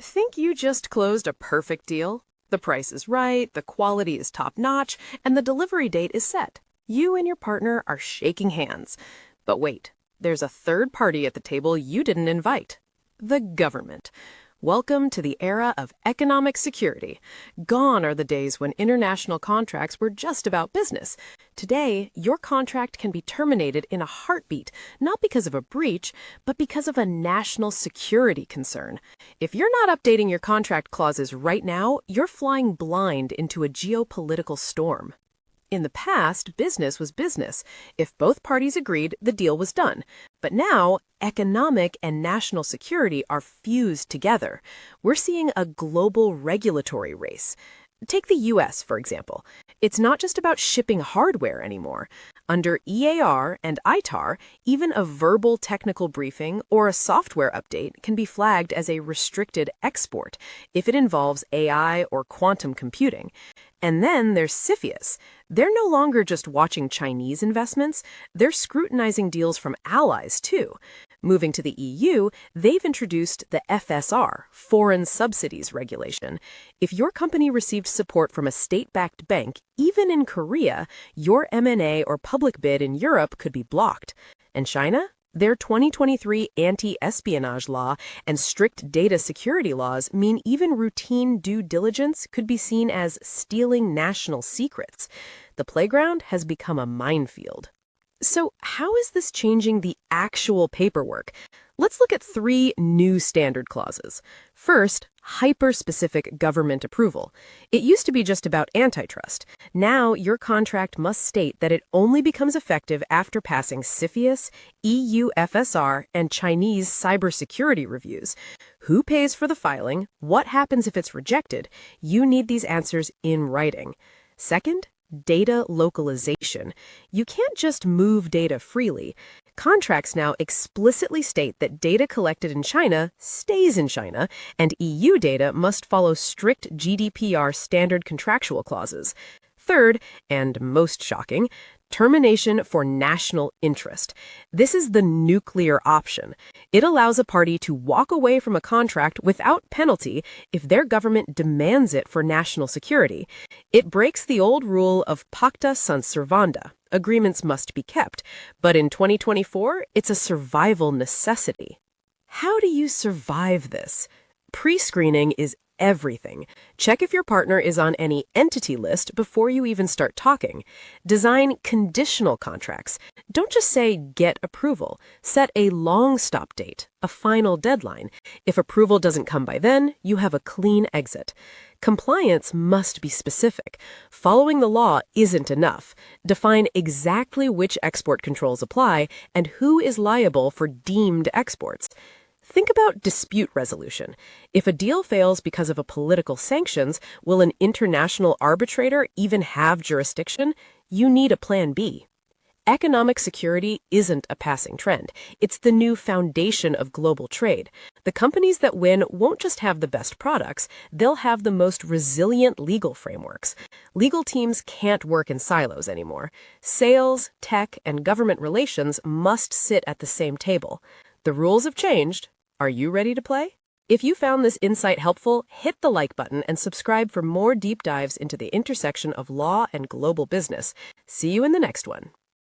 Think you just closed a perfect deal? The price is right, the quality is top-notch, and the delivery date is set. You and your partner are shaking hands. But wait, there's a third party at the table you didn't invite. The government. Welcome to the era of economic security. Gone are the days when international contracts were just about business. Today, your contract can be terminated in a heartbeat, not because of a breach, but because of a national security concern. If you're not updating your contract clauses right now, you're flying blind into a geopolitical storm. In the past, business was business. If both parties agreed, the deal was done. But now, economic and national security are fused together. We're seeing a global regulatory race. Take the US, for example. It's not just about shipping hardware anymore. Under EAR and ITAR, even a verbal technical briefing or a software update can be flagged as a restricted export if it involves AI or quantum computing. And then there's CFIUS. They're no longer just watching Chinese investments, they're scrutinizing deals from allies too. Moving to the EU, they've introduced the FSR, Foreign Subsidies Regulation. If your company received support from a state-backed bank, even in Korea, your M&A or public bid in Europe could be blocked. And China? Their 2023 anti-espionage law and strict data security laws mean even routine due diligence could be seen as stealing national secrets. The playground has become a minefield. So how is this changing the actual paperwork? Let's look at 3 new standard clauses. First, hyper-specific government approval. It used to be just about antitrust. Now, your contract must state that it only becomes effective after passing CFIUS, EU FSR, and Chinese cybersecurity reviews. Who pays for the filing? What happens if it's rejected? You need these answers in writing. Second, data localization. You can't just move data freely. Contracts now explicitly state that data collected in China stays in China, and EU data must follow strict GDPR standard contractual clauses. Third, and most shocking, termination for national interest. This is the nuclear option. It allows a party to walk away from a contract without penalty if their government demands it for national security. It breaks the old rule of pacta sunt servanda. Agreements must be kept. But in 2024, it's a survival necessity. How do you survive this? Pre-screening is everything. Check if your partner is on any entity list before you even start talking. Design conditional contracts. Don't just say get approval. Set a long stop date, a final deadline. If approval doesn't come by then, you have a clean exit. Compliance must be specific. Following the law isn't enough. Define exactly which export controls apply and who is liable for deemed exports. Think about dispute resolution. If a deal fails because of a political sanctions, will an international arbitrator even have jurisdiction? You need a plan B. Economic security isn't a passing trend. It's the new foundation of global trade. The companies that win won't just have the best products, they'll have the most resilient legal frameworks. Legal teams can't work in silos anymore. Sales, tech, and government relations must sit at the same table. The rules have changed. Are you ready to play? If you found this insight helpful, hit the like button and subscribe for more deep dives into the intersection of law and global business. See you in the next one.